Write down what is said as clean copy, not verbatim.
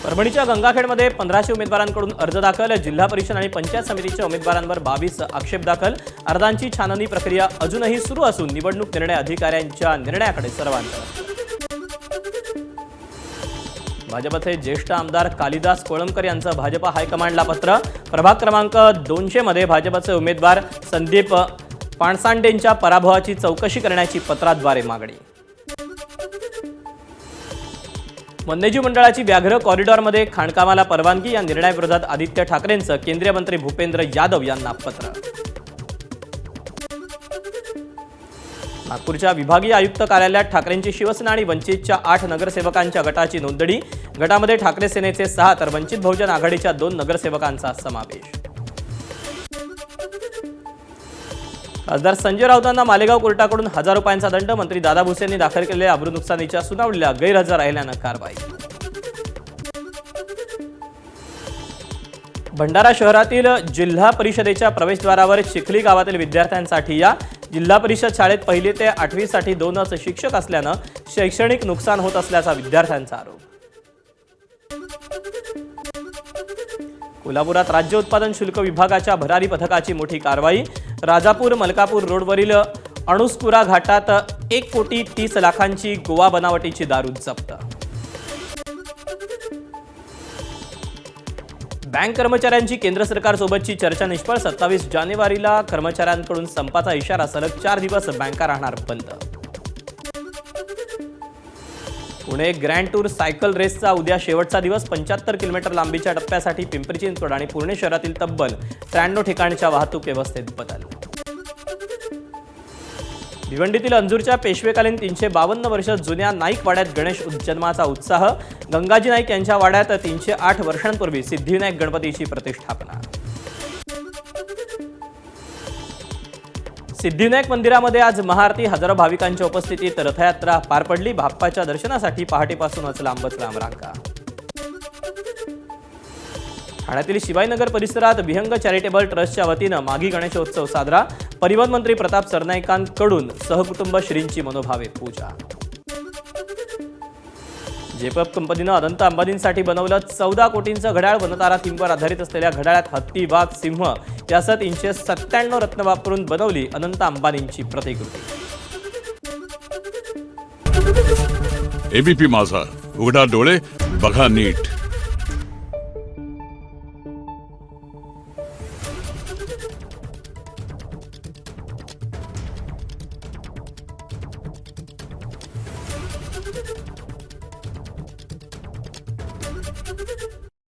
परभणीच्या गंगाखेडमध्ये 1500 उमेदवारांकडून अर्ज दाखल। जिल्हा परिषद आणि पंचायत समितीच्या उमेदवारांवर 22 आक्षेप दाखल। अर्जांची छाननी प्रक्रिया अजूनही सुरू असून निवडणूक निर्णय अधिकाऱ्यांच्या निर्णयाकडे सर्वांचं। भाजपचे ज्येष्ठ आमदार कालिदास कोळंबकर यांचं भाजप हायकमांडला पत्र। प्रभाग क्रमांक 200 मध्ये भाजपचे उमेदवार संदीप पाणसांडेंच्या पराभवाची चौकशी करण्याची पत्राद्वारे मागणी। वन्यजीव मंडळाची व्याघ्र कॉरिडॉरमध्ये खाणकामाला परवानगी या निर्णयाविरोधात आदित्य ठाकरेंचं केंद्रीय मंत्री भूपेंद्र यादव यांना पत्र। नागपूरच्या विभागीय आयुक्त कार्यालयात ठाकरेंची शिवसेना आणि वंचितच्या 8 नगरसेवकांच्या गटाची नोंदणी। गटामध्ये ठाकरे सेनेचे 6 तर वंचित बहुजन आघाडीच्या 2 नगरसेवकांचा समावेश। खासदार संजय राऊतांना मालेगाव कोर्टाकडून 1000 रुपयांचा दंड। मंत्री दादा भुसे यांनी दाखल केलेल्या अब्रू नुकसानीच्या सुनावणीला गैरहजर राहिल्यानं कारवाई। भंडारा शहरातील जिल्हा परिषदेच्या प्रवेशद्वारावर चिखली गावातील विद्यार्थ्यांसाठी या जिल्हा परिषद शाळेत 1ली ते 8वी साठी 2च शिक्षक असल्यानं शैक्षणिक नुकसान होत असल्याचा विद्यार्थ्यांचा आरोप। कोल्हापुरात राज्य उत्पादन शुल्क विभागाच्या भरारी पथकाची मोठी कारवाई। राजापूर मलकापूर रोडवरील अणुस्कुरा घाटात 1,30,00,000ची गोवा बनावटीची दारू जप्त। बँक कर्मचाऱ्यांची केंद्र सरकारसोबतची चर्चा निष्फळ। 27 जानेवारीला कर्मचाऱ्यांकडून संपाचा इशारा। सलग 4 दिवस बँका राहणार बंद। पुणे ग्रँड टूर सायकल रेसचा उद्या शेवटचा दिवस। 75 किलोमीटर लांबीच्या टप्प्यासाठी पिंपरी चिंचवड आणि पुणे शहरातील तब्बल 93 ठिकाणच्या वाहतूक व्यवस्थेत बदल। भिवंडीतील अंजूरच्या पेशवेकालीन 352 वर्ष जुन्या नाईक वाड्यात गणेश जन्माचा उत्साह। गंगाजी नाईक यांच्या वाड्यात 308 वर्षांपूर्वी सिद्धिविनायक गणपतीची प्रतिष्ठापना। सिद्धिविनायक मंदिरामध्ये आज महाआरती। हजारो भाविकांच्या उपस्थितीत रथयात्रा पार पडली। बाप्पाच्या दर्शनासाठी पहाटेपासूनच लांबच लांब रांगा। ठाण्यातील शिवाजीनगर परिसरात विहंग चॅरिटेबल ट्रस्टच्या वतीनं माघी गणेशोत्सव साजरा। परिवहन मंत्री प्रताप सरनाईकांकडून सहकुटुंब श्रींची मनोभावे पूजा। जेपअप कंपनीनं अनंत अंबानींसाठी बनवलं 14 कोटींचं घड्याळ। वनतारा थीमवर आधारित असलेल्या घड्याळात हत्ती, वाघ, सिंह यासह 397 रत्न वापरून बनवली अनंत अंबानींची प्रतिकृती। एबीपी माझा, उघडा डोळे बघा नीट।